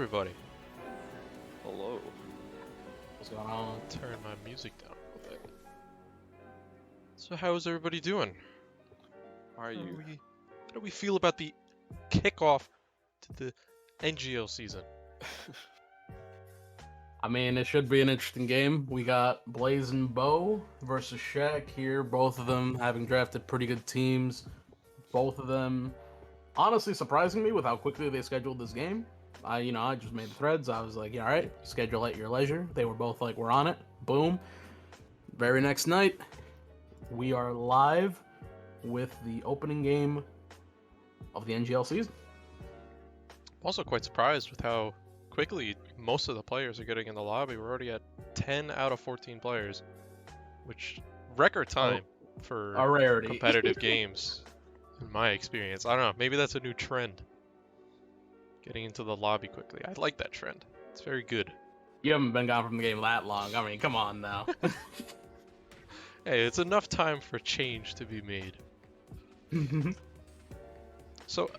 everybody. Hello. What's going on? Turn my music down a little bit. So how is everybody doing? How are you? How do we feel about the kickoff to the NGL season? I mean, it should be an interesting game. We got Blazin Bo versus Shaq here. Both of them having drafted pretty good teams. Both of them honestly surprising me with how quickly they scheduled this game. I just made the threads. I was like, yeah, all right, schedule at your leisure. They were both like, we're on it. Boom. Very next night, we are live with the opening game of the NGL season. I'm also quite surprised with how quickly most of the players are getting in the lobby. We're already at 10 out of 14 players, which record time for a rarity. competitive games, in my experience. I don't know, maybe that's a new trend. Getting into the lobby quickly. I like that trend. It's very good. You haven't been gone from the game that long. I mean, come on now. Hey, it's enough time for change to be made. So,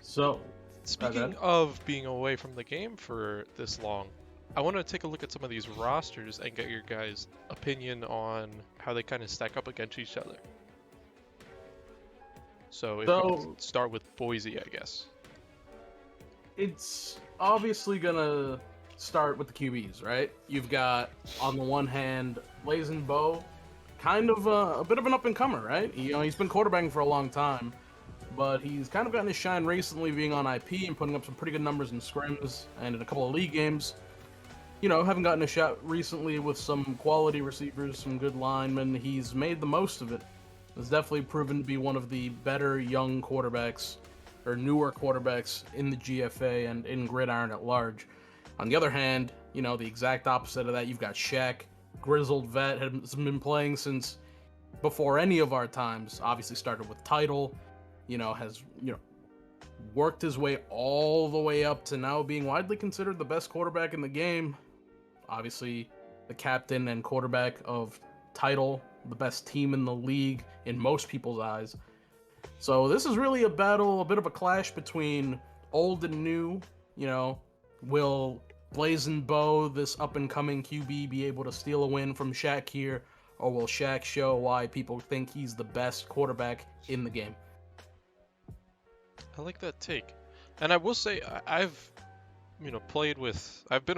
speaking of being away from the game for this long, I want to take a look at some of these rosters and get your guys' opinion on how they kind of stack up against each other. So, if we could start with Boise, I guess. It's obviously gonna start with the QBs, right? You've got, on the one hand, Blazin Bo, kind of a bit of an up-and-comer, right? He's been quarterbacking for a long time, but he's kind of gotten his shine recently being on IP and putting up some pretty good numbers in scrims and in a couple of league games. Haven't gotten a shot recently with some quality receivers, some good linemen. He's made the most of it. Has definitely proven to be one of the better young quarterbacks, or newer quarterbacks in the GFA and in Gridiron at large. On the other hand, the exact opposite of that, you've got Shaq, grizzled vet, has been playing since before any of our times. Obviously started with title, has worked his way all the way up to now being widely considered the best quarterback in the game. Obviously, the captain and quarterback of title, the best team in the league in most people's eyes. So this is really a battle, a bit of a clash between old and new. Will Blazin Bo, this up-and-coming QB, be able to steal a win from Shaq here, or will Shaq show why people think he's the best quarterback in the game? I like that take. And I will say, I've been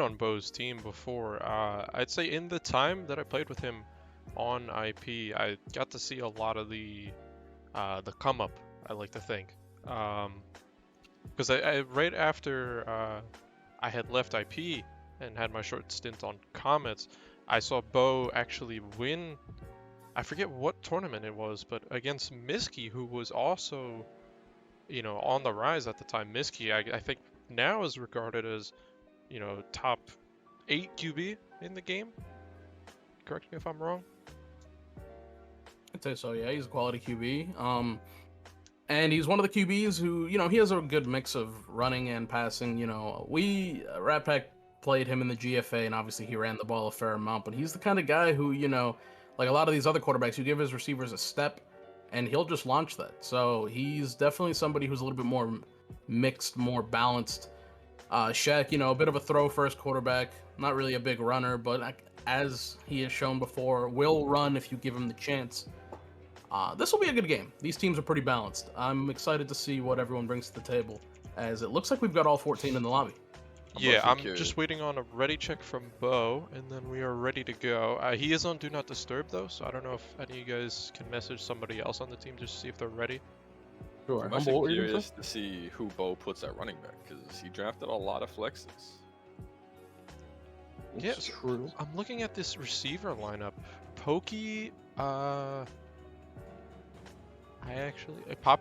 on Bo's team before. I'd say in the time that I played with him on IP, I got to see a lot of the come up, I like to think. Because I right after I had left IP and had my short stint on Comets, I saw Bo actually win, I forget what tournament it was, but against Miski, who was also, on the rise at the time. Miski, I think now is regarded as, top 8 QB in the game. Correct me if I'm wrong. I'd say so, yeah. He's a quality QB. And he's one of the QBs who, he has a good mix of running and passing. Rat Pack played him in the GFA, and obviously he ran the ball a fair amount, but he's the kind of guy who, like a lot of these other quarterbacks, you give his receivers a step, and he'll just launch that. So he's definitely somebody who's a little bit more mixed, more balanced. Shaq, a bit of a throw-first quarterback, not really a big runner, but as he has shown before, will run if you give him the chance. This will be a good game. These teams are pretty balanced. I'm excited to see what everyone brings to the table, as it looks like we've got all 14 in the lobby. I'm just waiting on a ready check from Bo, and then we are ready to go. He is on Do Not Disturb, though, so I don't know if any of you guys can message somebody else on the team just to see if they're ready. Sure. I'm actually curious to see who Bo puts at running back, because he drafted a lot of flexes. Yeah, true. I'm looking at this receiver lineup. Pokey, Poppy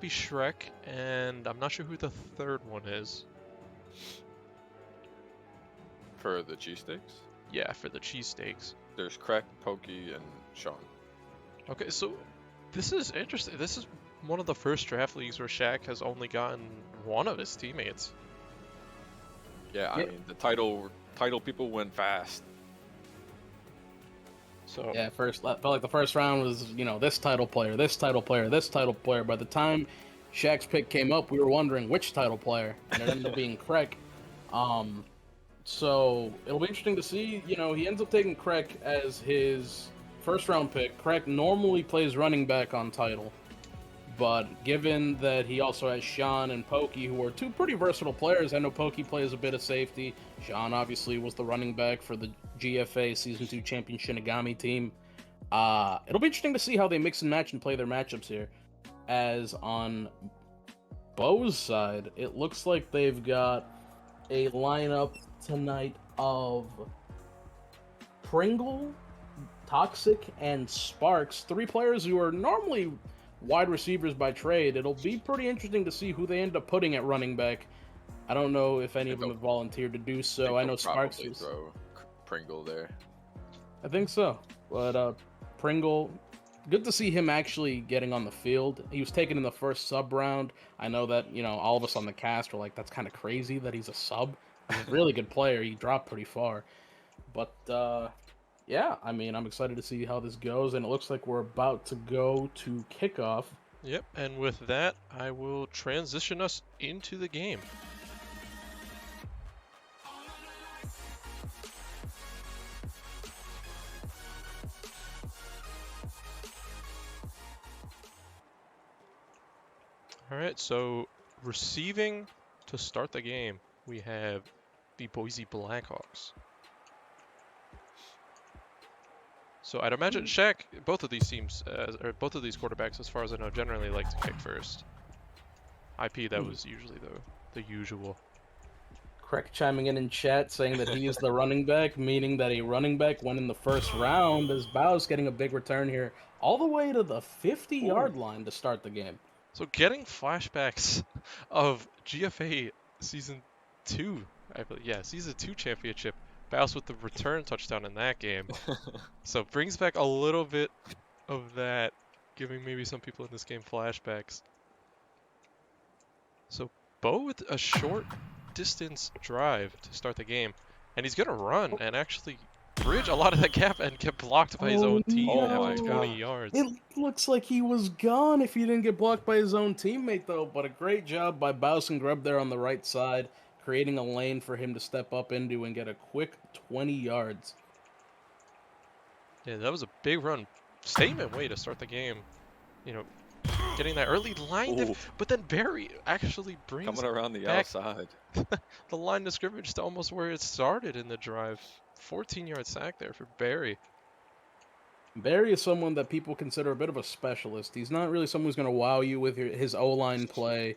Shrek, and I'm not sure who the third one is. For the cheesesteaks? Yeah, for the cheesesteaks. There's Crack, Pokey, and Sean. Okay, so this is interesting. This is one of the first draft leagues where Shaq has only gotten one of his teammates. Yeah, I mean, the title people went fast. So yeah, felt like the first round was, this title player, this title player, this title player. By the time Shaq's pick came up, we were wondering which title player, and it ended up being Craig. So it'll be interesting to see. He ends up taking Krek as his first round pick. Krek normally plays running back on title, but given that he also has Sean and Pokey, who are two pretty versatile players, I know Pokey plays a bit of safety. Sean obviously was the running back for the GFA Season 2 champion Shinigami team. It'll be interesting to see how they mix and match and play their matchups here. As on Bo's side, it looks like they've got a lineup tonight of Pringle, Toxic, and Sparks, three players who are normally wide receivers by trade. It'll be pretty interesting to see who they end up putting at running back. I don't know if any of them have volunteered to do so. I know Sparks was... throw Pringle there. I think so. But Pringle, good to see him actually getting on the field. He was taken in the first sub round. I know that, all of us on the cast were like, that's kind of crazy that he's a sub. He's a really good player. He dropped pretty far. But, yeah, I mean, I'm excited to see how this goes, and it looks like we're about to go to kickoff. Yep, and with that, I will transition us into the game. Alright, so receiving to start the game, we have the Boise Blackhawks. So I'd imagine Shaq, both of these teams, or both of these quarterbacks, as far as I know, generally like to kick first. IP, that was usually the usual. Craig chiming in chat saying that he is the running back, meaning that a running back went in the first round, as Bow's getting a big return here, all the way to the 50-yard line to start the game. So getting flashbacks of GFA Season 2, I believe, yeah, Season 2 championship, Baus with the return touchdown in that game. So brings back a little bit of that, giving maybe some people in this game flashbacks. So Bo with a short distance drive to start the game, and he's gonna run and actually bridge a lot of that gap and get blocked by his own team after 20 yards. It looks like he was gone if he didn't get blocked by his own teammate, though. But a great job by Baus and Grubb there on the right side, creating a lane for him to step up into and get a quick 20 yards. Yeah, that was a big run. Statement way to start the game. Getting that early line, but then Barry actually brings coming around the back outside. the line of scrimmage to almost where it started in the drive. 14-yard sack there for Barry. Barry is someone that people consider a bit of a specialist. He's not really someone who's going to wow you with his O-line play,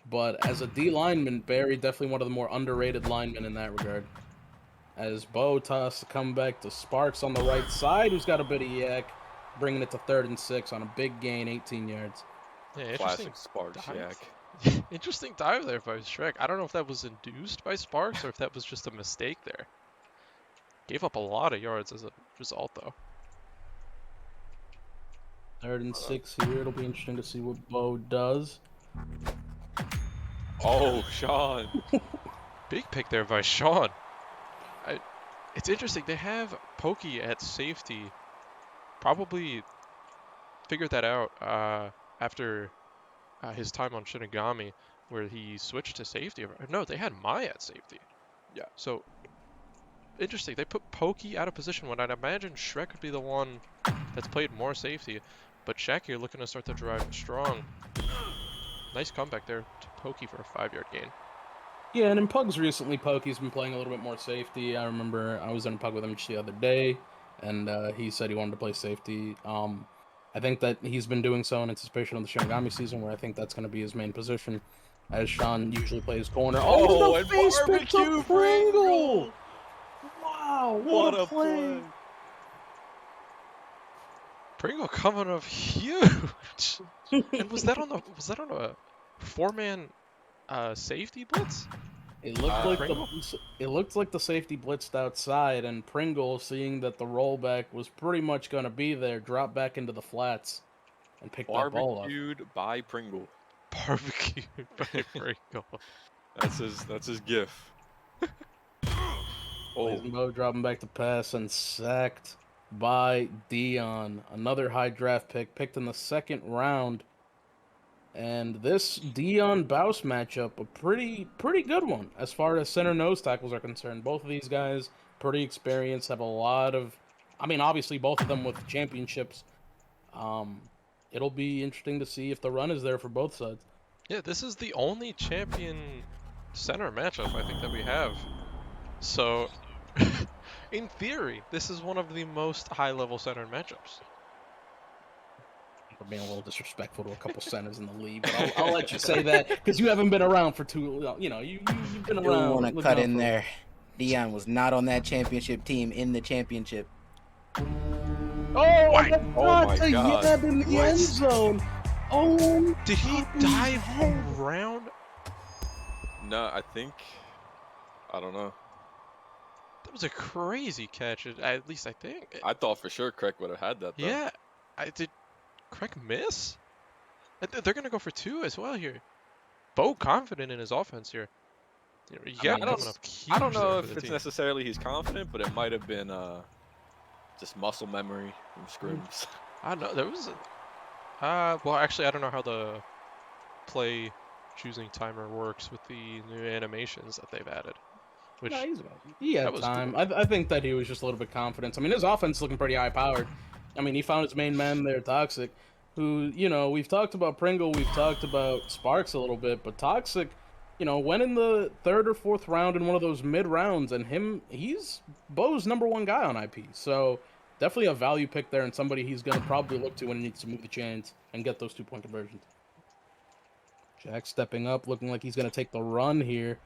but as a D lineman, Barry definitely one of the more underrated linemen in that regard. As Bo tosses the comeback to Sparks on the right side, who's got a bit of yak, bringing it to 3rd and 6 on a big gain, 18 yards. Yeah, interesting. Classic Sparks yak. Interesting dive there by Shrek. I don't know if that was induced by Sparks or if that was just a mistake there. Gave up a lot of yards as a result, though. 3rd and 6 here. It'll be interesting to see what Bo does. Oh, Sean. Big pick there by Sean. It's interesting. They have Pokey at safety. Probably figured that out after his time on Shinigami, where he switched to safety. No, they had Mai at safety. Yeah. So, interesting. They put Pokey out of position when I'd imagine Shrek would be the one that's played more safety. But Shaq here looking to start the drive strong. Nice comeback there to Pokey for a 5-yard gain. Yeah, and in Pugs recently, Pokey's been playing a little bit more safety. I remember I was in a Pug with him just the other day, and he said he wanted to play safety. I think that he's been doing so in anticipation of the Shinigami season, where I think that's going to be his main position, as Sean usually plays corner. Oh, the and face picked up barbecue Pringle! Wow, what a play! Pringle coming up huge. And was that on a 4-man safety blitz? It looked like the safety blitzed outside, and Pringle, seeing that the rollback was pretty much going to be there, dropped back into the flats and picked that ball up. Barbecued by Pringle. Barbecued by Pringle. That's his gif. Blazin Bo dropping back to pass and sacked by Dion. Another high draft pick, picked in the 2nd round. And this Dion Baus matchup, a pretty good one as far as center nose tackles are concerned. Both of these guys pretty experienced, have a lot of, I mean, obviously both of them with championships. Um, it'll be interesting to see if the run is there for both sides. Yeah, this is the only champion center matchup I think that we have. So, in theory, this is one of the most high-level center matchups. For being a little disrespectful to a couple centers in the league, but I'll let you say that because you haven't been around for too. You've been Do around. want to cut in there. Dion was not on that championship team in the championship. Oh, Why? Oh my God. Yab in the end zone. Oh, Did he dive around? No, I don't know. That was a crazy catch, at least I think. I thought for sure Craig would have had that, though. Yeah, did Craig miss? They're going to go for 2 as well here. Bo confident in his offense here. You got him coming up huge I don't know there for if the it's team. necessarily he's confident, but it might have been just muscle memory from scrims. I don't know. There was well, actually, I don't know how the play choosing timer works with the new animations that they've added. Which no, he had time. I think that he was just a little bit confident. I mean, his offense is looking pretty high powered. I mean, he found his main man there, Toxic, who, we've talked about Pringle, we've talked about Sparks a little bit, but Toxic, went in the 3rd or 4th round in one of those mid rounds, and he's Bo's #1 guy on IP. So definitely a value pick there and somebody he's going to probably look to when he needs to move the chains and get those 2-point conversions. Jack stepping up, looking like he's going to take the run here.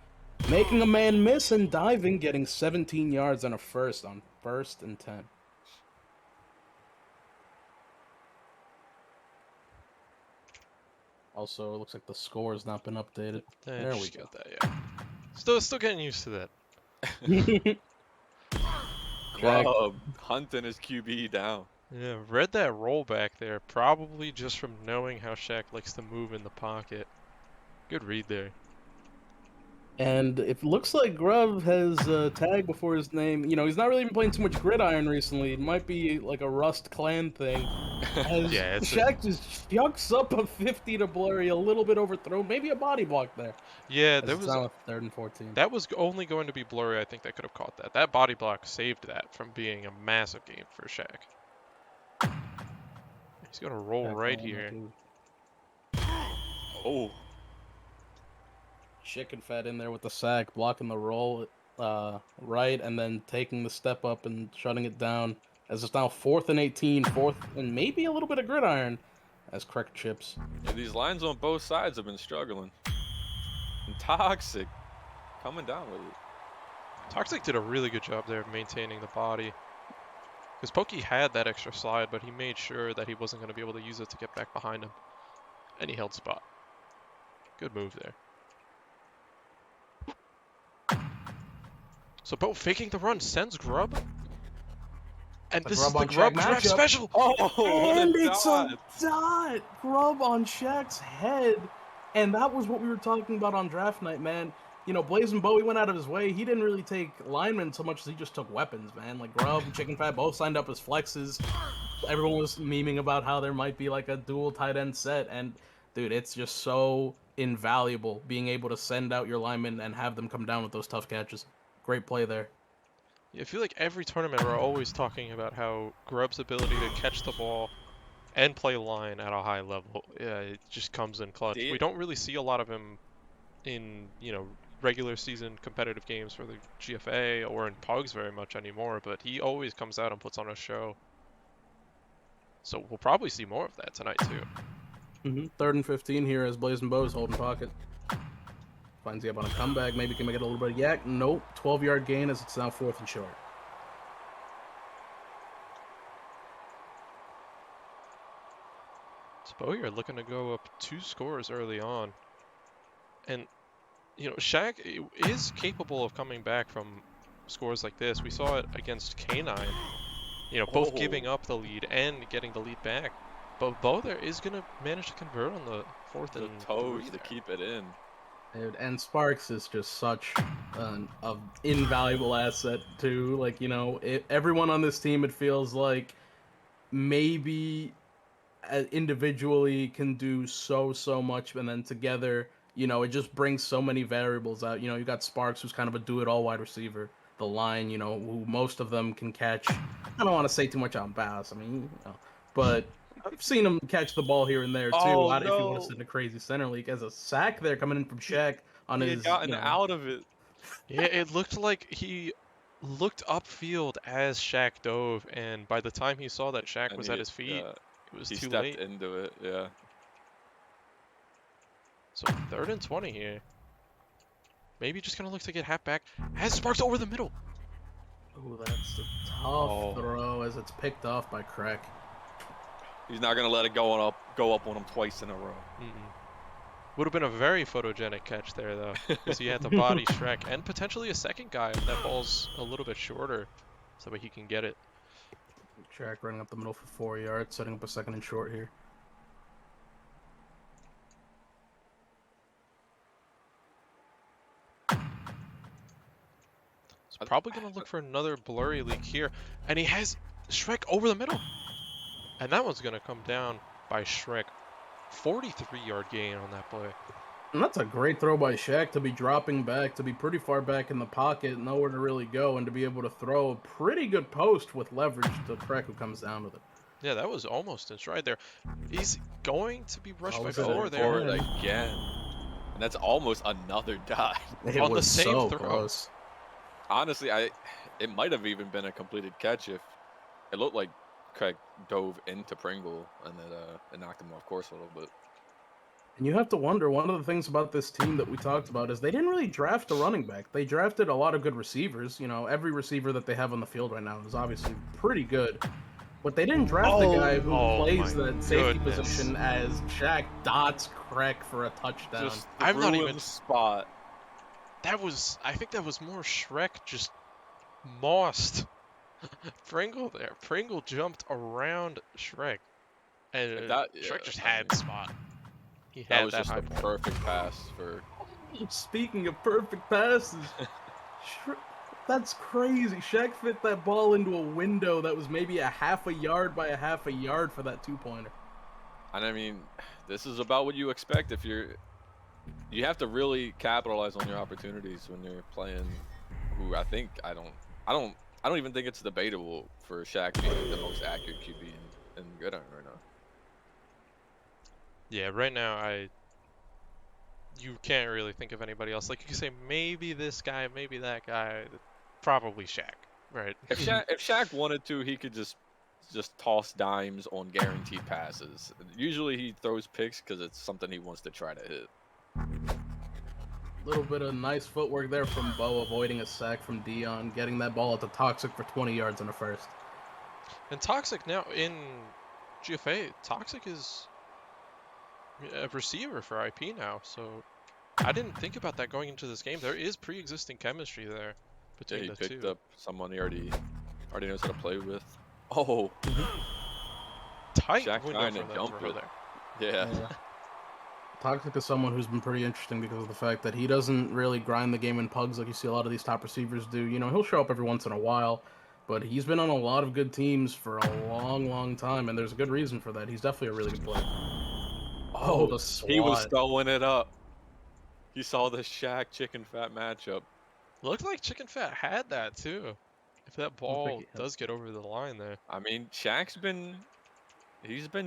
Making a man miss and diving, getting 17 yards and a first on 1st and 10. Also, it looks like the score has not been updated. There we go. got that, yeah. Still getting used to that. Club hunting his QB down. Yeah, read that rollback there, probably just from knowing how Shaq likes to move in the pocket. Good read there. And it looks like Grubb has a tag before his name. He's not really been playing too much gridiron recently. It might be like a Rust Clan thing. As Yeah, Shaq just yucks up a 50 to Blurry, a little bit overthrown, maybe a body block there. Yeah, As there it's was now a 3rd and 14. that was only going to be Blurry. I think that could have caught that. That body block saved that from being a massive game for Shaq. He's gonna roll right here. Oh, Chicken Fat in there with the sack, blocking the roll right, and then taking the step up and shutting it down. As it's now 4th and 18, 4th and maybe a little bit of gridiron as Craig chips. yeah, these lines on both sides have been struggling. And Toxic coming down with it. Toxic did a really good job there of maintaining the body. Because Pokey had that extra slide, but he made sure that he wasn't going to be able to use it to get back behind him. And he held spot. Good move there. So Bo faking the run sends Grub. And this is the Grub draft special. Oh, And it's a dot! Grub on Shaq's head. And that was what we were talking about on draft night, man. Blazin Bo, he went out of his way. He didn't really take linemen so much as he just took weapons, man. Like Grub and Chicken Fat both signed up as flexes. Everyone was memeing about how there might be like a dual tight end set. And, dude, it's just so invaluable being able to send out your linemen and have them come down with those tough catches. Great play there. I feel like every tournament we're always talking about how Grub's ability to catch the ball and play line at a high level, yeah, it just comes in clutch. We don't really see a lot of him in, regular season competitive games for the GFA or in Pugs very much anymore, but he always comes out and puts on a show. So we'll probably see more of that tonight too. 3rd and 15 here as Blazin Bo is holding pocket. Finds the up on a comeback. Maybe can make it a little bit of yak. Nope. 12-yard gain as it's now 4th and short. So here looking to go up 2 scores early on. And, Shaq is capable of coming back from scores like this. We saw it against K9. Both giving up the lead and getting the lead back. But Bo there is going to manage to convert on the 4th and toes to keep it in. Dude, and Sparks is just such an invaluable asset too. Like, everyone on this team, it feels like maybe individually can do so much, and then together, it just brings so many variables out. You got Sparks, who's kind of a do-it-all wide receiver. The line, who most of them can catch. I don't want to say too much on Bass. I mean, but I've seen him catch the ball here and there too. Oh If you want to no! sit in a crazy center league, as a sack there coming in from He, Shaq on he had his, gotten out of it. Yeah, it looked like he looked upfield as Shaq dove, and by the time he saw that Shaq And was at his feet, it was he too stepped late. into it. Yeah. So 3rd and 20 here. Maybe just gonna look to get half back. Has Sparks over the middle. Oh, that's a tough Oh. throw as it's picked off by Crack. He's not gonna let it go up on him twice in a row. Would have been a very photogenic catch there, though, because he had to body Shrek and potentially a second guy if that ball's a little bit shorter, so that he can get it. Shaq running up the middle for 4 yards, setting up a 2nd and short here. He's probably going to look for another blurry leak here, and he has Shrek over the middle. And that one's going to come down by Shrek. 43-yard gain on that play. And that's a great throw by Shaq to be dropping back, to be pretty far back in the pocket, nowhere to really go, and to be able to throw a pretty good post with leverage to Crack, who comes down with it. Yeah, that was almost in stride there. He's going to be rushed by Going 4 For there. it again. And that's almost another dive. It On the was same so throw. close. Honestly, it might have even been a completed catch if it looked like Craig dove into Pringle and it knocked him off course a little bit. And you have to wonder, one of the things about this team that we talked about is they didn't really draft a running back. They drafted a lot of good receivers. Every receiver that they have on the field right now is obviously pretty good. But they didn't draft a guy who plays my that safety goodness. position as Shaq dots Crack for a touchdown. Just I'm not threw even- him spot. I think that was more Shrek just mossed Pringle there. Pringle jumped around Shrek. And Shrek just had the spot. He That had was that just high a point. perfect pass for. Speaking of perfect passes, that's crazy. Shaq fit that ball into a window that was maybe a half a yard by a half a yard for that 2-pointer. And I mean, this is about what you expect if you have to really capitalize on your opportunities when you're playing. Who I don't even think it's debatable for Shaq being the most accurate QB in Gridiron right now. Yeah, right now you can't really think of anybody else. Like you can say maybe this guy, maybe that guy, probably Shaq, right? If Shaq wanted to, he could just toss dimes on guaranteed passes. Usually he throws picks because it's something he wants to try to hit. Little bit of nice footwork there from Bo, avoiding a sack from Dion, getting that ball at the Toxic for 20 yards in a first. And Toxic now in GFA, Toxic is a receiver for IP now, so I didn't think about that going into this game. There is pre-existing chemistry there Yeah, between he the picked two. up someone he already knows how to play with. Oh, Tight Shaq window trying for to that jump throw it. there. yeah. Toxic is someone who's been pretty interesting because of the fact that he doesn't really grind the game in pugs like you see a lot of these top receivers do. He'll show up every once in a while, but he's been on a lot of good teams for a long time, and there's a good reason for that. He's definitely a really good player. Oh, the He was swat. throwing it up. He saw the Shaq Chicken Fat matchup. Looked like Chicken Fat had that too. If that ball he had- does get over the line there. I mean, Shaq's been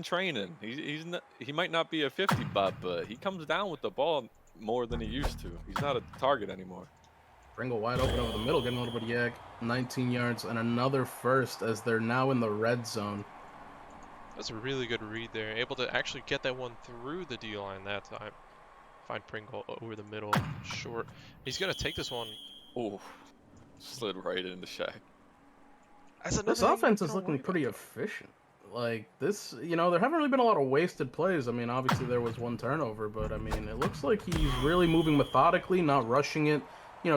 training. He might not be a 50 butt, but he comes down with the ball more than he used to. He's not a target anymore. Pringle wide open over the middle, getting a little bit of yak. 19 yards and another first as they're now in the red zone. That's a really good read there. Able to actually get that one through the D line that time. Find Pringle over the middle, short. He's gonna take this one. Oh, slid right into Shaq. That's This another offense thing is to looking worry pretty about. efficient. Like this, there haven't really been a lot of wasted plays. I mean, obviously there was one turnover, but I mean, it looks like he's really moving methodically, not rushing it.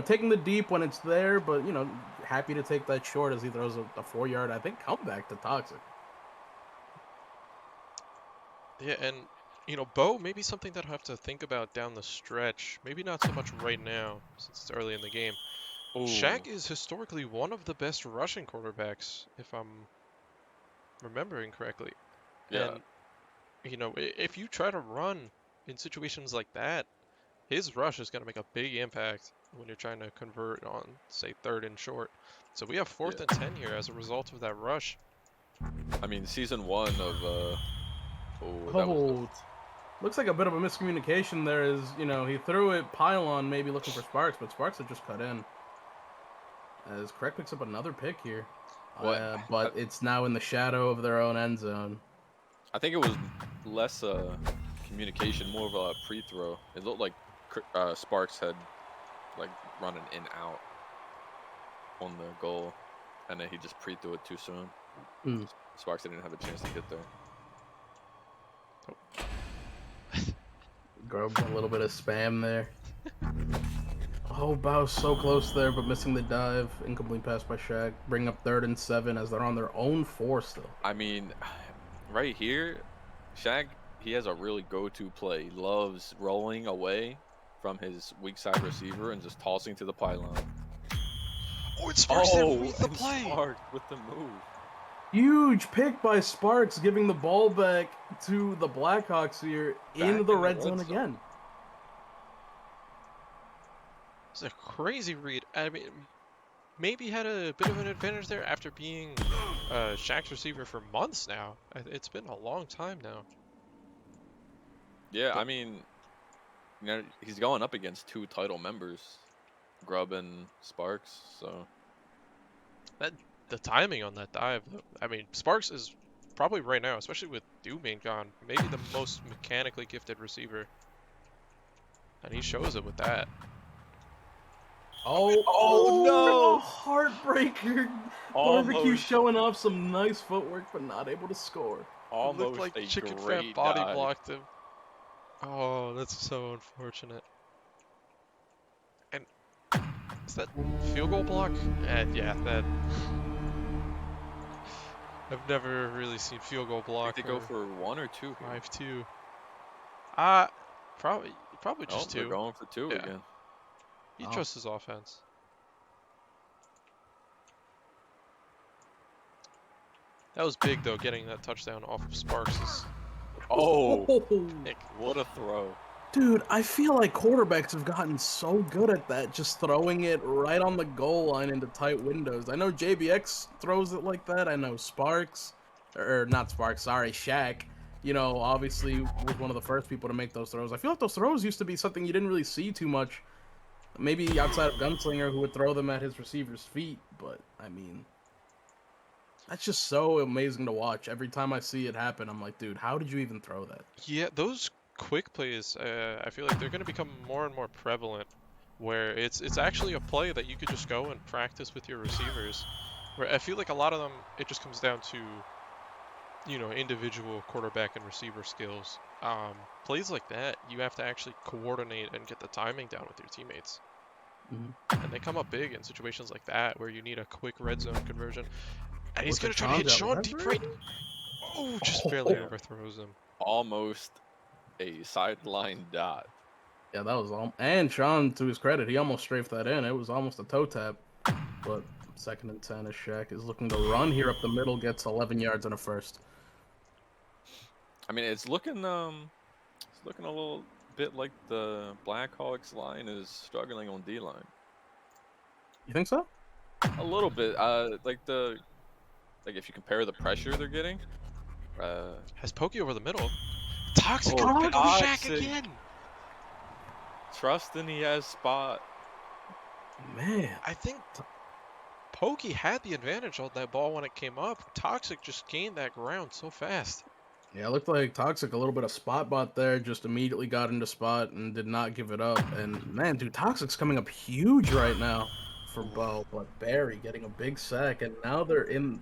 Taking the deep when it's there, but happy to take that short as he throws a 4-yard, I think, comeback to Toxic. Yeah, and Bo, maybe something that I'll have to think about down the stretch. Maybe not so much right now, since it's early in the game. Ooh. Shaq is historically one of the best rushing quarterbacks, if I'm remembering correctly. Yeah. And you know, if you try to run in situations like that, his rush is going to make a big impact when you're trying to convert on, say, 3rd and short. So we have 4th and 10 here as a result of that rush. I mean, season 1 of Oh, looks like a bit of a miscommunication there. Is he threw it pylon, maybe looking for Sparks, but Sparks had just cut in. As Craig picks up another pick here, but it's now in the shadow of their own end zone. I think it was less communication, more of a pre-throw. It looked like Sparks had like run an in-out on the goal, and then he just pre-threw it too soon. Sparks didn't have a chance to get there. Grub a little bit of spam there. Oh, Bao so close there, but missing the dive. Incomplete pass by Shaq. Bring up 3rd and 7 as they're on their own 4 still. I mean, right here, Shaq, he has a really go-to play. He loves rolling away from his weak side receiver and just tossing to the pylon. Oh, it's Sparks with the play. Sparks with the move. Huge pick by Sparks, giving the ball back to the Blackhawks here in the red zone again. It's a crazy read. I mean, maybe had a bit of an advantage there after being Shaq's receiver for months now. It's been a long time now. Yeah, I mean, he's going up against 2 title members, Grubb and Sparks, so. The timing on that dive, I mean, Sparks is probably right now, especially with Dubin gone, maybe the most mechanically gifted receiver. And he shows it with that. Oh no! Heartbreaker. Barbecue showing off some nice footwork, but not able to score. Almost looked like a Chicken great Fat body dive. blocked him. Oh, that's so unfortunate. And is that field goal block? And yeah, that. I've never really seen field goal block. Did they go for 1 or 2? 5-2. Probably just 2. They're going for 2 again. He trusts his offense. That was big though, getting that touchdown off of Sparks. Oh, Nick, what a throw. Dude, I feel like quarterbacks have gotten so good at that, just throwing it right on the goal line into tight windows. I know JBX throws it like that. I know Sparks, or not Sparks, sorry, Shaq, obviously was one of the first people to make those throws. I feel like those throws used to be something you didn't really see too much. Maybe outside of Gunslinger, who would throw them at his receiver's feet, but, I mean, that's just so amazing to watch. Every time I see it happen, I'm like, dude, how did you even throw that? Yeah, those quick plays, I feel like they're going to become more and more prevalent, where it's actually a play that you could just go and practice with your receivers. Where I feel like a lot of them, it just comes down to, individual quarterback and receiver skills. Plays like that, you have to actually coordinate and get the timing down with your teammates. Mm-hmm. And they come up big in situations like that, where you need a quick red zone conversion. And he's going to try to hit Sean deep right. Oh, just barely overthrows him. Almost a sideline dot. Yeah, that was all. And Sean, to his credit, he almost strafed that in. It was almost a toe tap. But 2nd and 10 as Shaq is looking to run here up the middle, gets 11 yards and a first. I mean, it's looking a little bit like the Blackhawks line is struggling on D-line. You think so? A little bit. Like if you compare the pressure they're getting. Has Pokey over the middle. Toxic gonna pick up Shaq again. Trusting he has spot. Man, I think Pokey had the advantage on that ball when it came up. Toxic just gained that ground so fast. Yeah, it looked like Toxic, a little bit of spot bot there, just immediately got into spot and did not give it up. And man, dude, Toxic's coming up huge right now for Bo, but Barry getting a big sack, and now they're in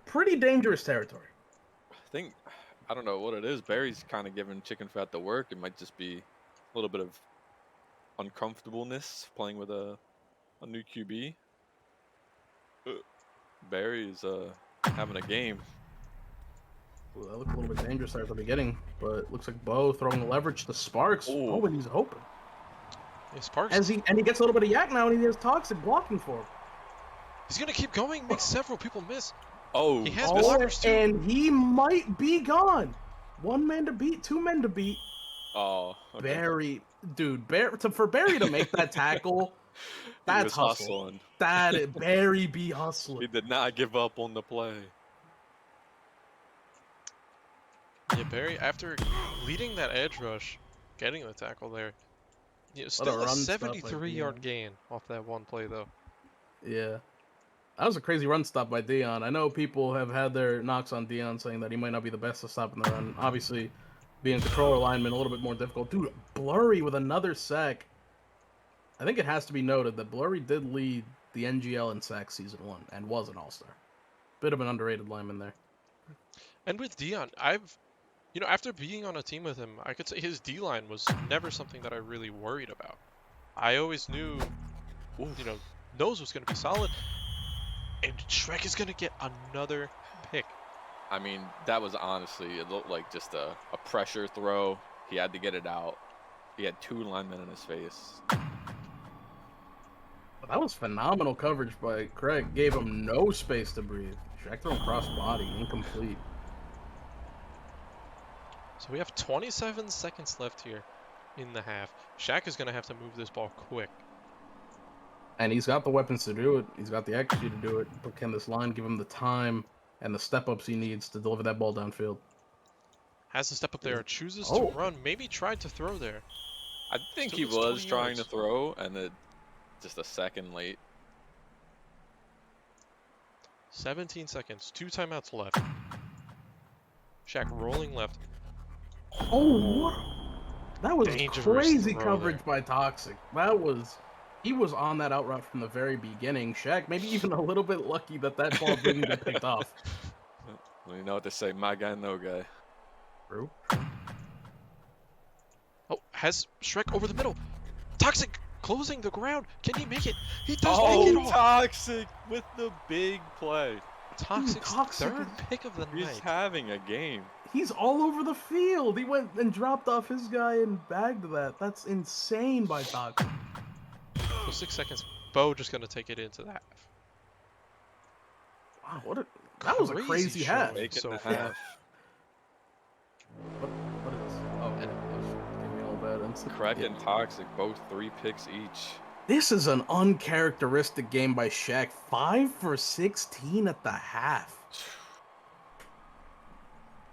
pretty dangerous territory. I don't know what it is. Barry's kind of giving Chicken Fat the work. It might just be a little bit of uncomfortableness playing with a new QB. Barry's having a game. Ooh, that looked a little bit dangerous there at the beginning, but it looks like Bo throwing leverage to Sparks. Ooh. Oh, and he's open. Yeah, Sparks. He gets a little bit of yak now, and he has Toxic blocking for him. He's gonna keep going, make several people miss. Oh, he has blockers too. And he might be gone. One man to beat, two men to beat. Oh, okay. Barry, dude, for Barry to make that tackle, He that's was hustle. hustling. Barry be He hustling. did not give up on the play. Yeah, Barry, after leading that edge rush, getting the tackle there, still a run stop by 73-yard Dion. gain off that one play, though. Yeah. That was a crazy run stop by Dion. I know people have had their knocks on Dion saying that he might not be the best to stop in the run. Obviously, being controller lineman, a little bit more difficult. Dude, Blurry with another sack. I think it has to be noted that Blurry did lead the NGL in sacks season 1 and was an all-star. Bit of an underrated lineman there. And with Dion, after being on a team with him, I could say his D-line was never something that I really worried about. I always knew, nose was going to be solid, and Shrek is going to get another pick. I mean, that was honestly, it looked like just a pressure throw. He had to get it out. He had 2 linemen in his face. But that was phenomenal coverage by Craig. Gave him no space to breathe. Shaq threw him cross body, incomplete. So we have 27 seconds left here in the half. Shaq is going to have to move this ball quick. And he's got the weapons to do it. He's got the XG to do it. But can this line give him the time and the step-ups he needs to deliver that ball downfield? Has to step up there, chooses Oh. to run, maybe tried to throw there. I think Still he gets was 20 trying to yards. throw, and it just a second late. 17 seconds, 2 timeouts left. Shaq rolling left. Oh, that was Dangerous crazy throw coverage there. by Toxic. He was on that out route from the very beginning. Shaq maybe even a little bit lucky that ball didn't get picked off. Well, you know what they say, my guy, no guy. True. Oh, has Shrek over the middle. Toxic closing the ground. Can he make it? He does Oh, make it off. Toxic with the big play. Toxic's Toxic third is- pick of the He's night. having a game. He's all over the field. He went and dropped off his guy and bagged that. That's insane by Toxic. So 6 seconds. Bo just going to take it into that. Wow, that was a crazy show half. Making so the far. half. What is this? Oh, okay. Give me all that. Crack and Toxic, both 3 picks each. This is an uncharacteristic game by Shaq. 5 for 16 at the half.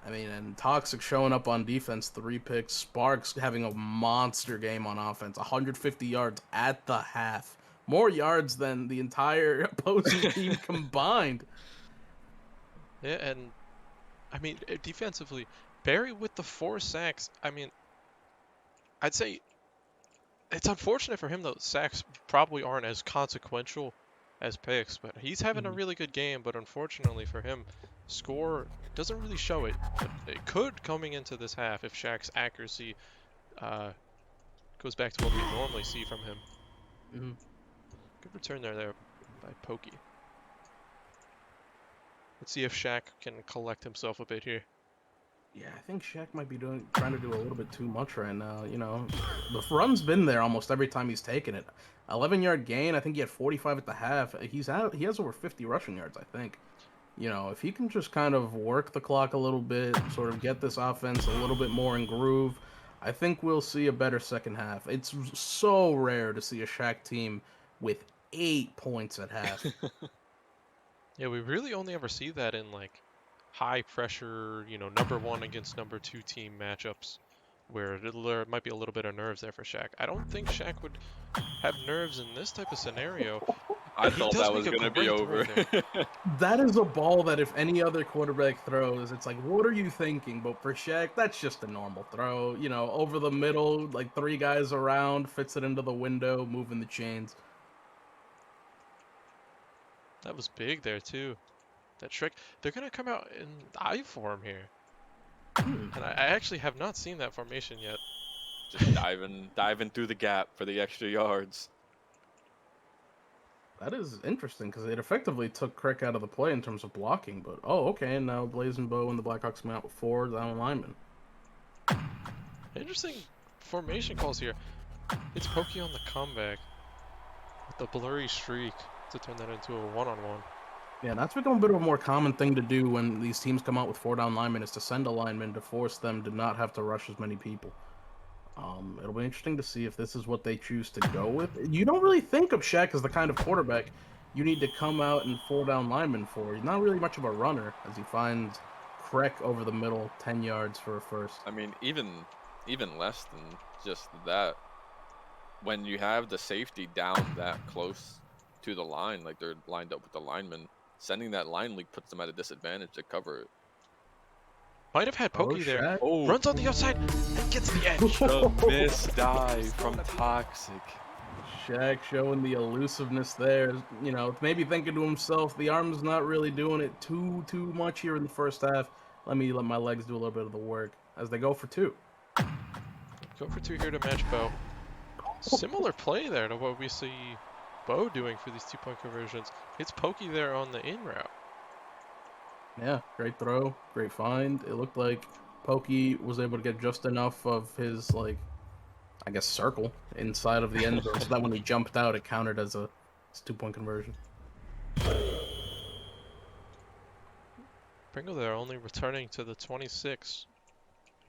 I mean, and Toxic showing up on defense, 3 picks. Sparks having a monster game on offense, 150 yards at the half. More yards than the entire opposing team combined. Yeah, and I mean, defensively, Barry with the 4 sacks. I mean, I'd say it's unfortunate for him, though. Sacks probably aren't as consequential as picks, but he's having a really good game. But unfortunately for him, score doesn't really show it. But it could coming into this half if Shaq's accuracy goes back to what we normally see from him. Mhm. Good return there by Pokey. Let's see if Shaq can collect himself a bit here. Yeah, I think Shaq might be trying to do a little bit too much right now. You know, the run's been there almost every time he's taken it. 11-yard gain. I think he had 45 at the half. He has over 50 rushing yards, I think. You know, if he can just kind of work the clock a little bit, sort of get this offense a little bit more in groove, I think we'll see a better second half. It's so rare to see a Shaq team with 8 points at half. Yeah, we really only ever see that in like high pressure, number 1 against number 2 team matchups where there might be a little bit of nerves there for Shaq. I don't think Shaq would have nerves in this type of scenario. I thought that was going to be over. That is a ball that if any other quarterback throws, it's like, what are you thinking? But for Shaq, that's just a normal throw. You know, over the middle, like 3 guys around, fits it into the window, moving the chains. That was big there too. That trick. They're going to come out in I form here. And I actually have not seen that formation yet. Just diving through the gap for the extra yards. That is interesting because it effectively took Crick out of the play in terms of blocking. But, oh, okay, and now Blazin Bo and the Blackhawks come out with 4 down linemen. Interesting formation calls here. It's Pokey on the comeback with the blurry streak to turn that into a one-on-one. Yeah, that's become a bit of a more common thing to do when these teams come out with 4-down linemen is to send a lineman to force them to not have to rush as many people. It'll be interesting to see if this is what they choose to go with. You don't really think of Shaq as the kind of quarterback you need to come out and 4-down linemen for. He's not really much of a runner as he finds Kreck over the middle, 10 yards for a first. I mean, even less than just that. When you have the safety down that close to the line, like they're lined up with the linemen, sending that line leak puts them at a disadvantage to cover it. Might have had Pokey there. Shaq. Oh, Runs on the outside and gets the edge. the missed dive from Toxic. Shaq showing the elusiveness there. You know, maybe thinking to himself, the arm's not really doing it too much here in the first half. Let my legs do a little bit of the work as they go for 2. Go for 2 here to match Bo. Similar play there to what we see Bo doing for these 2-point conversions. Hits Pokey there on the in route. Yeah, great throw, great find. It looked like Pokey was able to get just enough of his, like, I guess, circle inside of the end zone so that when he jumped out, it counted as a 2-point conversion. Pringle there only returning to the 26.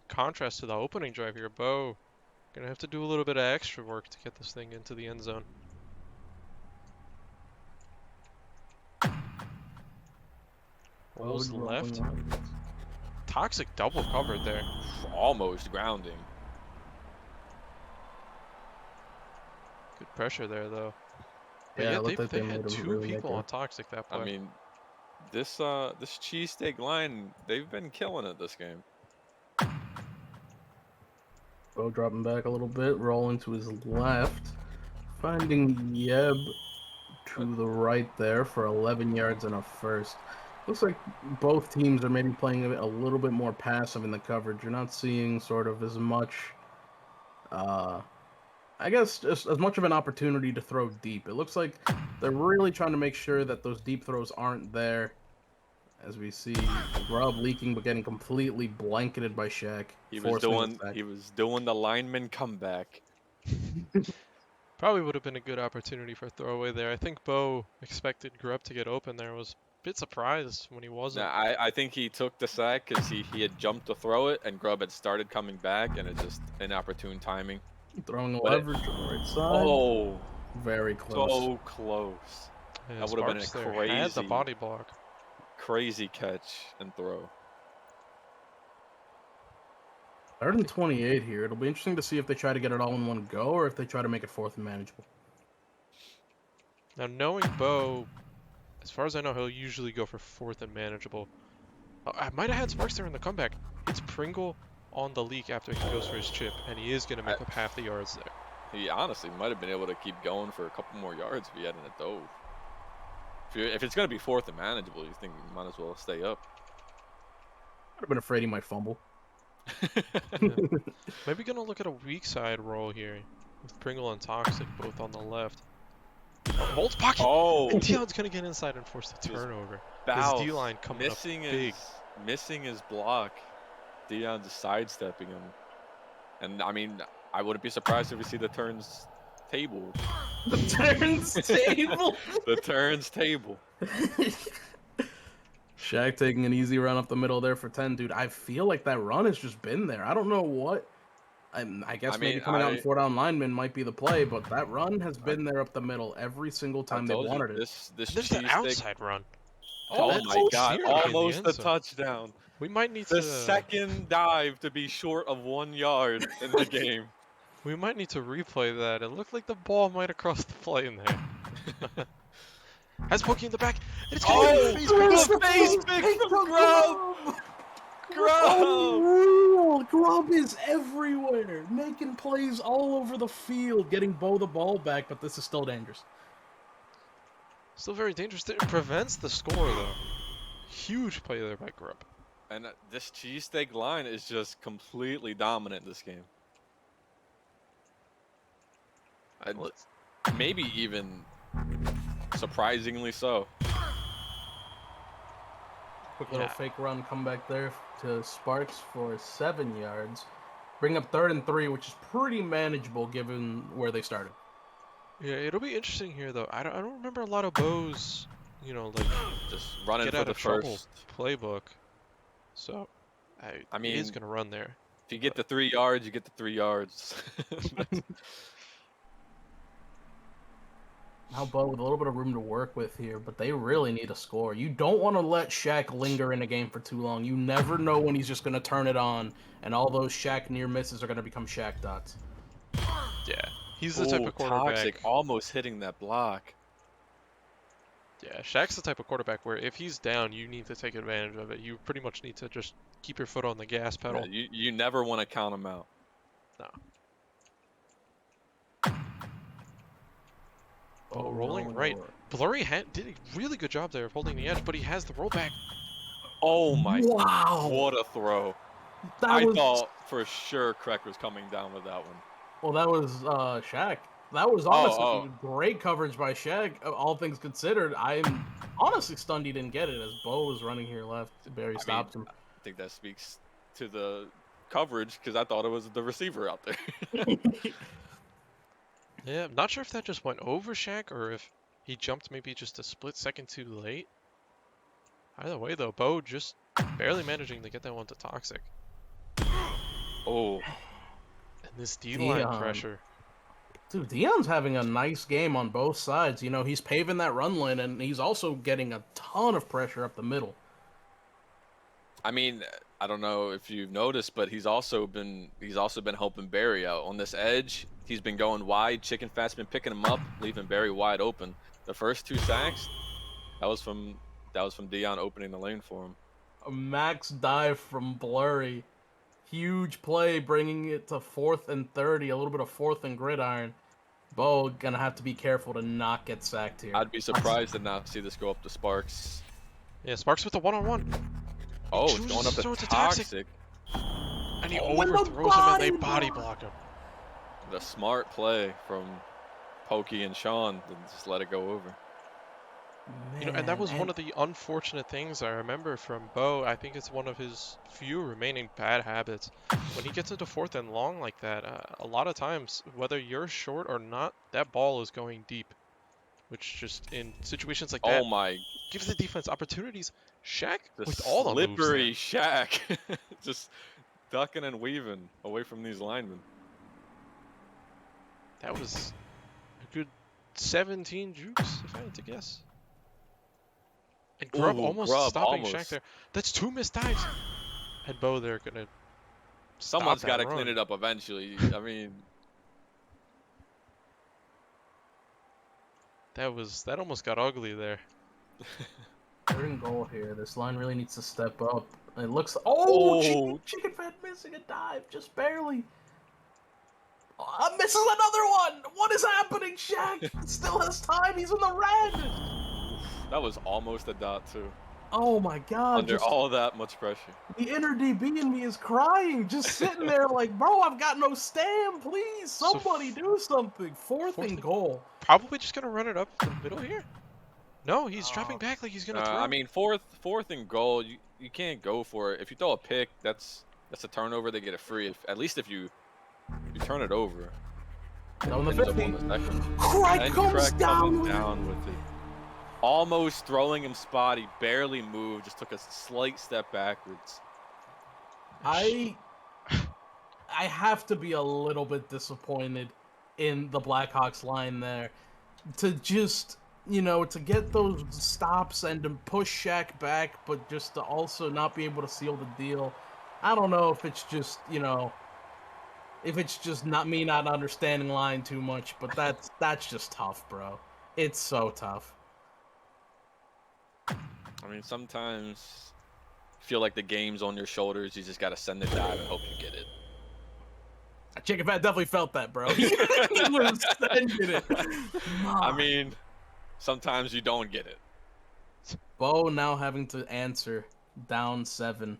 In contrast to the opening drive here, Bo gonna have to do a little bit of extra work to get this thing into the end zone. Rolls left. Toxic double covered there. Almost grounding. Good pressure there though. But Yeah, yeah, it looked like they they had made him 2 really people make on Toxic that play. I mean, this cheesesteak line, they've been killing it this game. Bo dropping back a little bit, rolling to his left, finding Yeb to the right there for 11 yards and a first. Looks like both teams are maybe playing a little bit more passive in the coverage. You're not seeing sort of as much, I guess, just as much of an opportunity to throw deep. It looks like they're really trying to make sure that those deep throws aren't there. As we see Grubb leaking but getting completely blanketed by Shaq. He was doing the lineman comeback. Probably would have been a good opportunity for a throwaway there. I think Bo expected Grubb to get open there. Was a bit surprised when he wasn't. Nah, I think he took the sack because he had jumped to throw it and Grubb had started coming back and it's just inopportune timing. Throwing a But leverage to the right side. Oh, Very close. so close. Yeah, That would have been a Sparks there had the crazy- body block. Crazy catch and throw. 3rd and 28 here. It'll be interesting to see if they try to get it all in one go or if they try to make it 4th and manageable. Now, knowing Bo, as far as I know, he'll usually go for 4th and manageable. I might have had Sparks there in the comeback. It's Pringle on the leak after he goes for his chip, and he is going to make up half the yards there. He honestly might have been able to keep going for a couple more yards if he hadn't have dove. If it's going to be 4th and manageable, you think you might as well stay up. I'd have been afraid he might fumble. Maybe going to look at a weak side roll here with Pringle and Toxic both on the left. Holds pocket! Oh! And Dion's going to get inside and force the turnover. His D-line coming up big. Missing his block. Dion just sidestepping him. And, I mean, I wouldn't be surprised if we see the turns table. The turns table? The turns table. Shaq taking an easy run up the middle there for 10. Dude, I feel like that run has just been there. I don't know what. I guess maybe coming out in 4-down lineman might be the play, but that run has been there up the middle every single time they wanted it. This There's an outside run. Oh That's my God! clearly in the Almost end the zone. touchdown. We might need The to second dive to be short of 1 yard in the game. We might need to replay that. It looked like the ball might have crossed the plane there. Has Pokey in the back. And it's Oh, the face the face pick from Grubb! Grubb! Unreal! Grubb is everywhere, making plays all over the field, getting Bo the ball back, but this is still dangerous. Still very dangerous. It prevents the score, though. Huge play there by Grubb. And this cheesesteak line is just completely dominant this game. Maybe even surprisingly so. Quick little fake run, come back there to Sparks for 7 yards. Bring up 3rd and 3, which is pretty manageable given where they started. Yeah, it'll be interesting here, though. I don't remember a lot of Bo's you know, like Just running get for out the of trouble first. playbook. So I he is mean, gonna run there. if you get the 3 yards, you get the 3 yards. Now Bo with a little bit of room to work with here, but they really need a score. You don't want to let Shaq linger in a game for too long. You never know when he's just going to turn it on, and all those Shaq near misses are going to become Shaq dots. Yeah, he's the type Oh, of quarterback. toxic, almost hitting that block. Yeah, Shaq's the type of quarterback where if he's down, you need to take advantage of it. You pretty much need to just keep your foot on the gas Yeah, pedal. you never want to count him out. No. Oh, rolling right. Blurry did a really good job there of holding the edge, but he has the rollback. Oh my! Wow! What a throw! I thought for sure Craig was coming down with that one. Well, that was Shaq. That was honestly great coverage by Shaq. All things considered, I'm honestly stunned he didn't get it as Bo was running here left. Barry stopped him. I think that speaks to the coverage because I thought it was the receiver out there. Yeah, I'm not sure if that just went over Shaq or if he jumped maybe just a split second too late. Either way, though, Bo just barely managing to get that one to Toxic. Oh. And this D-line pressure. Dude, Dion's having a nice game on both sides. You know, he's paving that run lane, and he's also getting a ton of pressure up the middle. I mean, I don't know if you've noticed, but he's also been helping Barry out on this edge. He's been going wide. Chicken Fat's been picking him up, leaving Barry wide open. The first 2 sacks, that was from Dion opening the lane for him. A max dive from Blurry. Huge play, bringing it to 4th and 30. A little bit of 4th and gridiron. Bo gonna have to be careful to not get sacked here. I'd be surprised to not see this go up to Sparks. Yeah, Sparks with the one-on-one. Oh, it's going up to Toxic. And he overthrows him and they body block him. The smart play from Pokey and Sean to just let it go over. Man, You know, and that was one of the unfortunate things I remember from Bo. I think it's one of his few remaining bad habits. When he gets into 4th and long like that, a lot of times, whether you're short or not, that ball is going deep. Which just, in situations like that, gives the defense opportunities. Shaq, with all the moves slippery Shaq. Just ducking and weaving away from these linemen. That was a good 17 jukes, if I had to guess. And Grubb stopping Shaq there. That's 2 missed dives. And Bo, they're gonna. Someone's got to clean it up eventually. I mean, that almost got ugly there. 3rd and goal here. This line really needs to step up. It looks. Chicken Fat missing a dive, just barely. Misses another one. What is happening, Shaq? Still has time. He's in the red. That was almost a dot too. Oh my God! Under all that much pressure. The inner DB in me is crying, just sitting there like, bro, I've got no stem. Please, somebody do something. 4th and goal. Probably just gonna run it up the middle here. No, he's dropping back like he's gonna throw. I mean, fourth and goal, you can't go for it. If you throw a pick, that's a turnover. They get it free. At least if you turn it over. On the 50. Craig comes down with it. Almost throwing him spot. He barely moved. Just took a slight step backwards. I have to be a little bit disappointed in the Blackhawks line there. To just, to get those stops and to push Shaq back, but just to also not be able to seal the deal. I don't know if it's just, if it's just not me not understanding line too much, but that's just tough, bro. It's so tough. I mean, sometimes you feel like the game's on your shoulders. You just got to send the dive and hope you get it. Chicken Fat definitely felt that, bro. He was sending it. I mean, sometimes you don't get it. Bo now having to answer down 7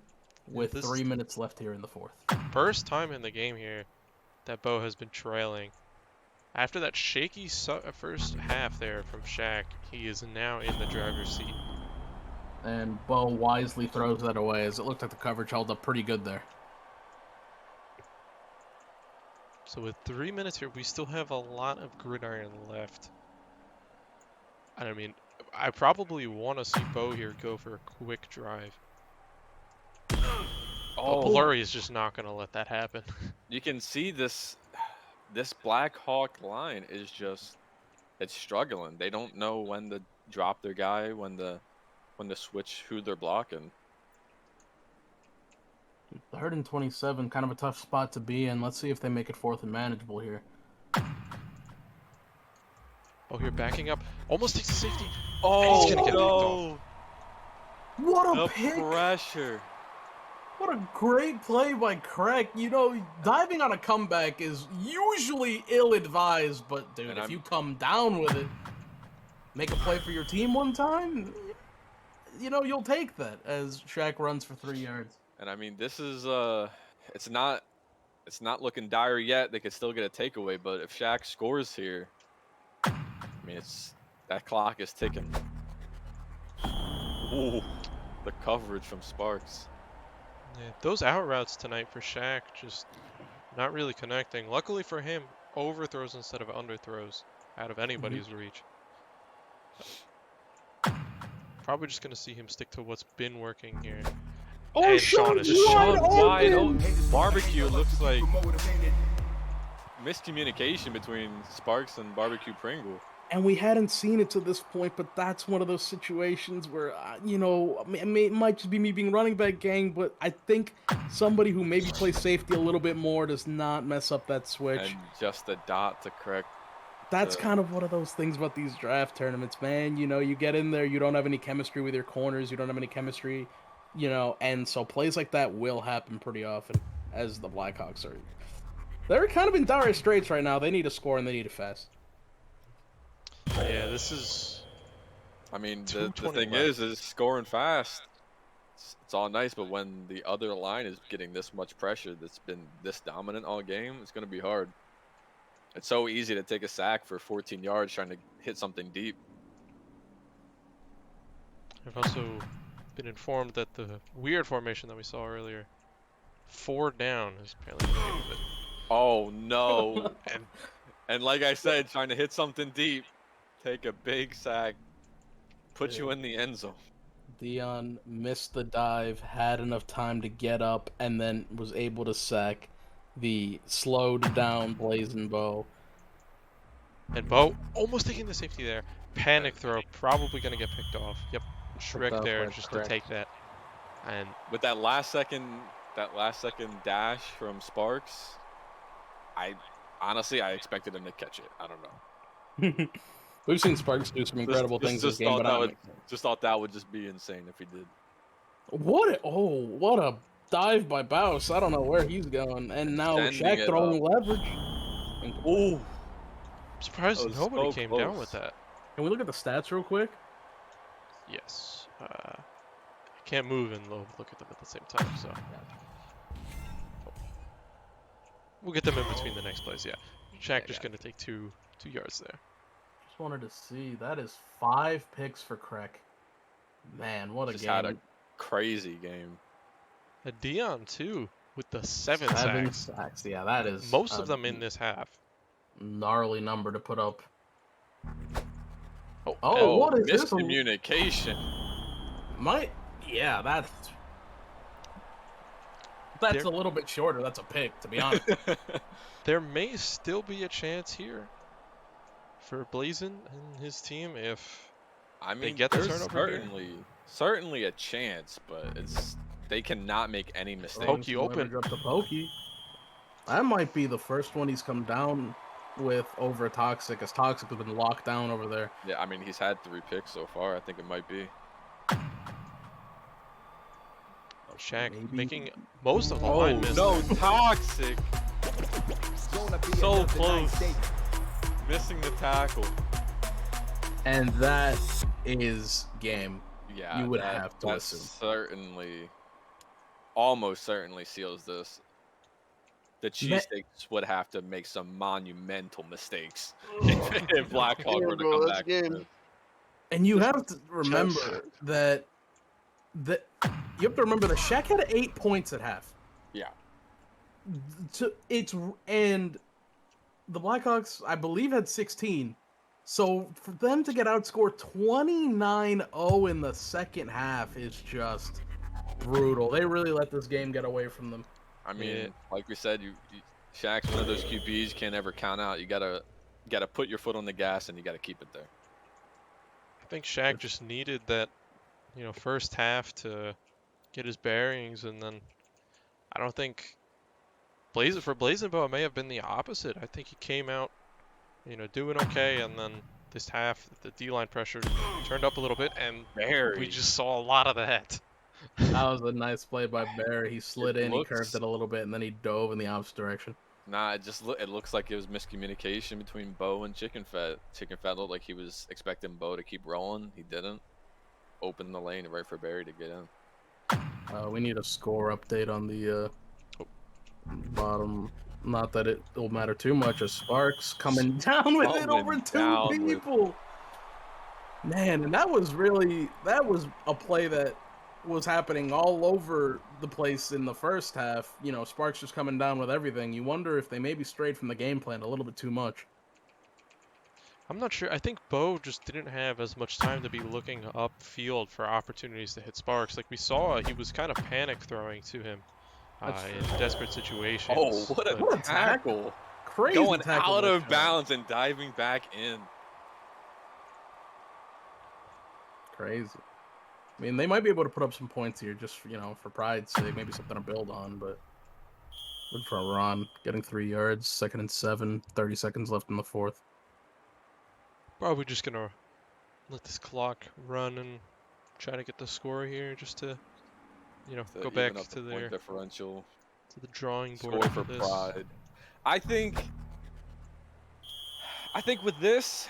with 3 minutes left here in the 4th. First time in the game here that Bo has been trailing. After that shaky first half there from Shaq, he is now in the driver's seat. And Bo wisely throws that away as it looked like the coverage held up pretty good there. So with 3 minutes here, we still have a lot of gridiron left. I mean, I probably want to see Bo here go for a quick drive. But Blurry is just not going to let that happen. You can see this Blackhawk line is just it's struggling. They don't know when to drop their guy, when to switch who they're blocking. 3rd and 27, kind of a tough spot to be in. Let's see if they make it 4th and manageable here. Oh, here backing up. Almost takes the safety. Oh, he's gonna get picked off. What a The pick! pressure. What a great play by Craig. You know, diving on a comeback is usually ill-advised, but dude, And if I'm- you come down with it, make a play for your team one time, you know, you'll take that as Shaq runs for 3 yards. And I mean, this is it's not looking dire yet. They could still get a takeaway, but if Shaq scores here, I mean, that clock is ticking. Ooh, the coverage from Sparks. Yeah, those out routes tonight for Shaq just not really connecting. Luckily for him, overthrows instead of underthrows out of anybody's reach. Probably just gonna see him stick to what's been working here. Oh, And Sean is just wide shoved Wide open! open. Barbecue looks like miscommunication between Sparks and Barbecue Pringle. And we hadn't seen it to this point, but that's one of those situations where, you know, it might just be me being running back gang, but I think somebody who maybe plays safety a little bit more does not mess up that switch. And just a dot to correct. That's kind of one of those things about these draft tournaments, man. You know, you get in there, you don't have any chemistry with your corners, you don't have any chemistry, you know, and so plays like that will happen pretty often as the Blackhawks are. They're kind of in dire straits right now. They need a score and they need it fast. Yeah, this is. I mean, the 2:20 thing left. is scoring fast. It's all nice, but when the other line is getting this much pressure, that's been this dominant all game, it's going to be hard. It's so easy to take a sack for 14 yards trying to hit something deep. I've also been informed that the weird formation that we saw earlier, 4 down, is apparently the name of it. Oh no! And And like I said, trying to hit something deep, take a big sack, put you in the end zone. Dion missed the dive, had enough time to get up, and then was able to sack the slowed down Blazin Bo. And Bo almost taking the safety there. Panic throw, probably going to get picked off. Yep, Shrek off there by just Shrek. to take that. And With that last second dash from Sparks, I expected him to catch it. I don't know. We've seen Sparks do some incredible things this game, but Just thought that would just be insane if he did. what a dive by Baus. I don't know where he's going, and now Sending Shaq it throwing leverage. Ooh, I'm surprised That was nobody so came down close. with that. Can we look at the stats real quick? Yes. I can't move and look at them at the same time, so. We'll get them in between the next plays, yeah. Shaq just going to take two yards there. Just wanted to see. That is 5 picks for Craig. Man, what a just game. had a crazy game. A Dion, too, with the 7 7 sacks. sacks. Yeah, that is Most a of them in this half. gnarly number to put up. Oh, Oh, what is this? Miscommunication. Yeah, that's There- a little bit shorter. That's a pick, to be honest. there may still be a chance here for Blazin and his team if I mean, get the there's turnover here? certainly a chance, but they cannot make any mistakes. Pokey open. Leverage up to Pokey. That might be the first one he's come down with over Toxic, as Toxic has been locked down over there. Yeah, I mean, he's had 3 picks so far. I think it might be. Shaq Maybe- making most of the line miss. no, Toxic. So close. Missing the tackle. And that is game. Yeah, You would have to that assume. almost certainly seals this. The Cheesesteaks would have to make some monumental mistakes if Blackhawk were to come back. And you have to remember that you have to remember that Shaq had 8 points at half. Yeah. And the Blackhawks, I believe, had 16. So for them to get outscored 29-0 in the second half is just brutal. They really let this game get away from them. I mean, Yeah. like we said, Shaq's one of those QBs you can't ever count out. You gotta put your foot on the gas and you gotta keep it there. I think Shaq just needed that, first half to get his bearings, and then I don't think Blazin Bo, it may have been the opposite. I think he came out, doing okay, and then this half, the D-line pressure turned up a little bit, and we Very. just saw a lot of that. That was a nice play by Bear. He slid in, he looks- curved it a little bit, and then he dove in the opposite direction. Nah, it looks like it was miscommunication between Bo and Chicken Fat. Chicken Fat looked like he was expecting Bo to keep rolling. He didn't. Open the lane right for Barry to get in. We need a score update on the bottom. Not that it will matter too much. As Sparks coming down with it over two people. Man, and that was a play that was happening all over the place in the first half. Sparks just coming down with everything. You wonder if they maybe strayed from the game plan a little bit too much. I'm not sure. I think Bo just didn't have as much time to be looking upfield for opportunities to hit Sparks. Like we saw, he was kind of panic throwing to him in desperate situations. Oh, what a tackle! Crazy Going tackle out by of Shaq. bounds and diving back in. Crazy. I mean, they might be able to put up some points here just, for pride's sake. Maybe something to build on, but good for a run. Getting 3 yards, 2nd and 7, 30 seconds left in the fourth. Probably just gonna let this clock run and try to get the score here, just to, go back Even up to the point their differential. to the drawing board Score for this. pride. I think with this,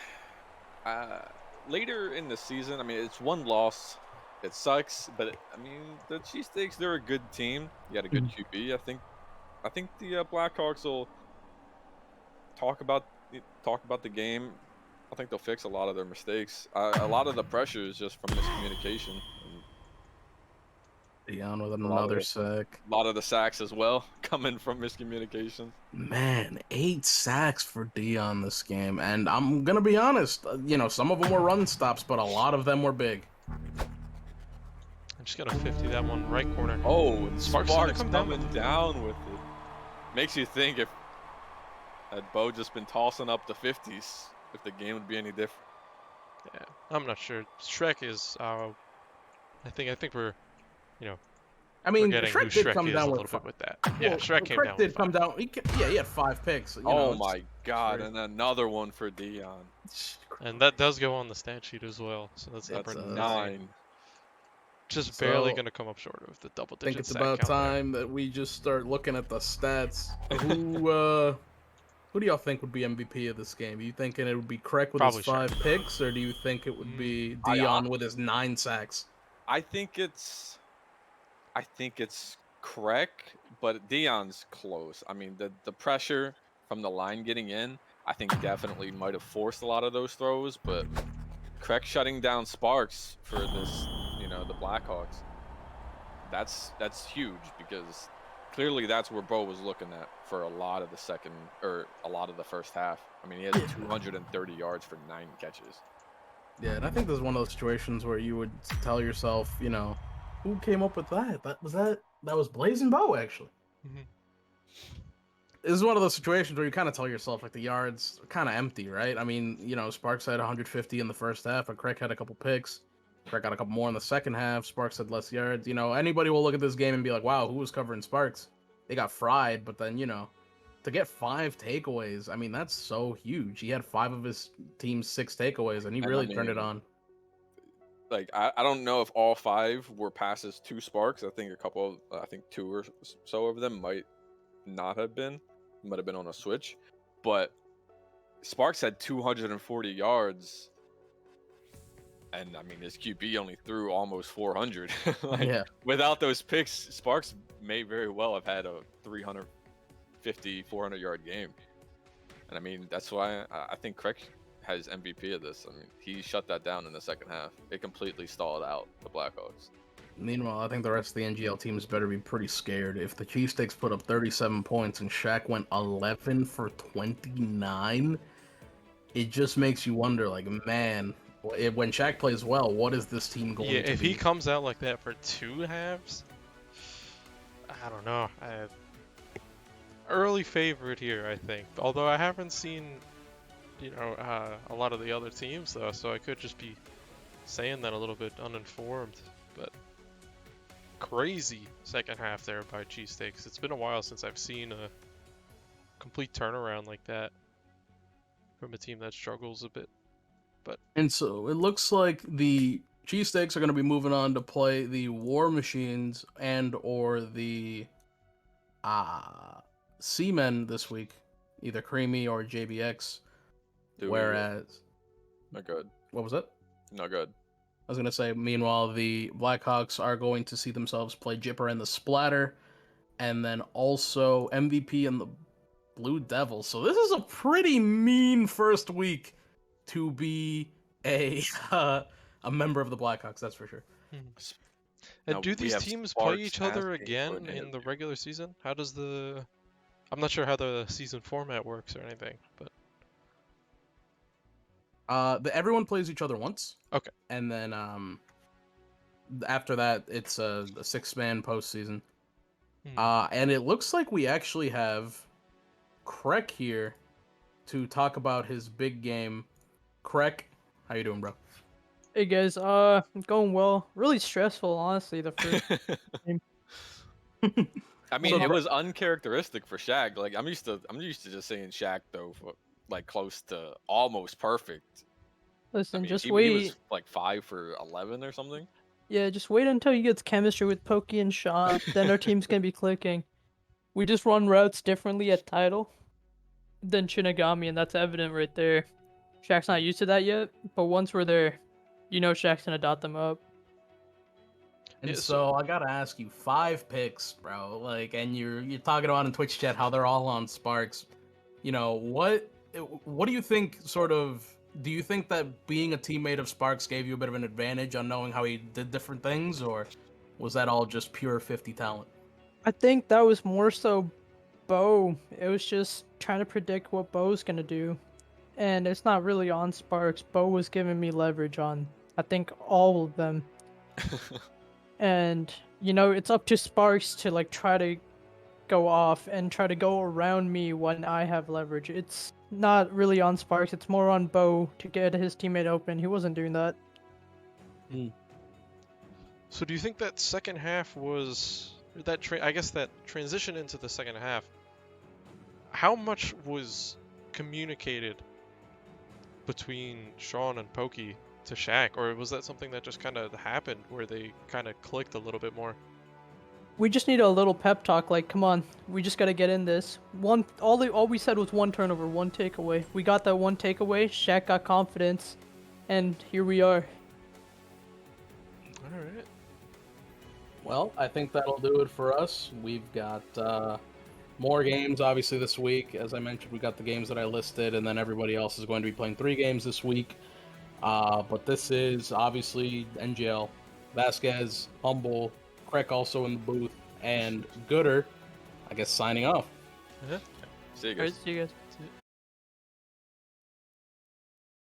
later in the season, I mean, it's one loss. It sucks, but the Cheesesteaks, they're a good team. You got a good QB. I think the Blackhawks will talk about the game. I think they'll fix a lot of their mistakes. A lot of the pressure is just from miscommunication. Dion with another sack. A lot of the sacks as well coming from miscommunication. Man, 8 sacks for Dion this game. And I'm going to be honest, some of them were run stops, but a lot of them were big. I'm just gonna 50 that one right corner. Oh, and Sparks Sparks come coming down with it. Makes you think if had Bo just been tossing up the 50s, if the game would be any different. Yeah, I'm not sure. Shrek is. I think we're, I mean, forgetting Shrek who did Shrek come is down a with little bit with that. Yeah, well, Shrek came down. Did come down. He had 5 picks. Oh my God! And another one for Dion. And that does go on the stat sheet as well. So that's number 9. Just barely gonna come up short of the double digit. I think it's about time that we just start looking at the stats. Who do y'all think would be MVP of this game? Are you thinking it would be Craig with Probably his 5 picks, or do you think it would be Dion with his 9 sacks? I think it's Craig, but Dion's close. I mean, the pressure from the line getting in, I think definitely might have forced a lot of those throws, but Craig shutting down Sparks for this, the Blackhawks. That's huge because clearly that's where Bo was looking at for a lot of the first half. I mean, he had 230 yards for 9 catches. Yeah, and I think there's one of those situations where you would tell yourself, who came up with that? That was Blazin Bo, actually. Mm-hmm. This is one of those situations where you kind of tell yourself, like, the yards are kind of empty, right? I mean, Sparks had 150 in the first half, and Craig had a couple picks. Craig got a couple more in the second half. Sparks had less yards. Anybody will look at this game and be like, wow, who was covering Sparks? They got fried, but then, to get 5 takeaways, I mean, that's so huge. He had 5 of his team's 6 takeaways, and he really turned it on. Like, I don't know if all 5 were passes to Sparks. I think 2 or so of them might not have been. Might have been on a switch. But Sparks had 240 yards. And, I mean, his QB only threw almost 400. Without those picks, Sparks may very well have had a 350, 400-yard game. And, I mean, that's why I think Craig has MVP of this. I mean, he shut that down in the second half. It completely stalled out the Blackhawks. Meanwhile, I think the rest of the NGL teams better be pretty scared. If the Cheesesteaks put up 37 points and Shaq went 11 for 29, it just makes you wonder, like, man, when Shaq plays well, what is this team going Yeah, to if be? he comes out like that for 2 halves, I don't know. Early favorite here, I think. Although I haven't seen, a lot of the other teams though, so I could just be saying that a little bit uninformed. But crazy second half there by Cheesesteaks. It's been a while since I've seen a complete turnaround like that from a team that struggles a bit. But And so it looks like the Cheesesteaks are going to be moving on to play the War Machines and or the Seamen this week, either Creamy or JBX. Whereas, Not good. what was it? Not good. I was going to say, meanwhile, the Blackhawks are going to see themselves play Jipper and the Splatter, and then also MVP and the Blue Devils. So this is a pretty mean first week to be a member of the Blackhawks, that's for sure. and Now, do we these have teams play Sparks each other asking for again an in the interview. regular season? How does I'm not sure how the season format works or anything, but Everyone plays each other once. Okay. And then after that, it's a 6-man postseason. And it looks like we actually have Krek here to talk about his big game. Krek, how you doing, bro? Hey guys, going well. Really stressful, honestly. The first game. I mean, So it Bro- was uncharacteristic for Shaq. Like I'm used to just saying Shaq though, for, like close to almost perfect. I Listen, mean, just he wait. was like 5 for 11 or something. Yeah, just wait until he gets chemistry with Pokey and Sean. Then our team's gonna be clicking. We just run routes differently at title than Shinigami, and that's evident right there. Shaq's not used to that yet, but once we're there, Shaq's gonna dot them up. And Yeah, so I gotta ask you, 5 picks, bro. Like, and you're talking about in Twitch chat how they're all on Sparks. What do you think? Do you think that being a teammate of Sparks gave you a bit of an advantage on knowing how he did different things, or was that all just pure 50 talent? I think that was more so Bo. It was just trying to predict what Bo's gonna do. And it's not really on Sparks. Bo was giving me leverage on, I think, all of them. And, it's up to Sparks to, like, try to go off and try to go around me when I have leverage. It's not really on Sparks. It's more on Bo to get his teammate open. He wasn't doing that. So do you think that second half was I guess that transition into the second half? How much was communicated between Sean and Pokey to Shaq, or was that something that just kind of happened where they kind of clicked a little bit more? We just need a little pep talk. Like, come on, we just gotta get in this. All we said was 1 turnover, 1 takeaway. We got that 1 takeaway. Shaq got confidence, and here we are. All right. Well, I think that'll do it for us. We've got more games, obviously, this week. As I mentioned, we got the games that I listed, and then everybody else is going to be playing 3 games this week. But this is, obviously, NGL. Vasquez, Humble, Krek also in the booth, and Gooder, I guess, signing off. Uh-huh. See you Alright, guys. see you guys.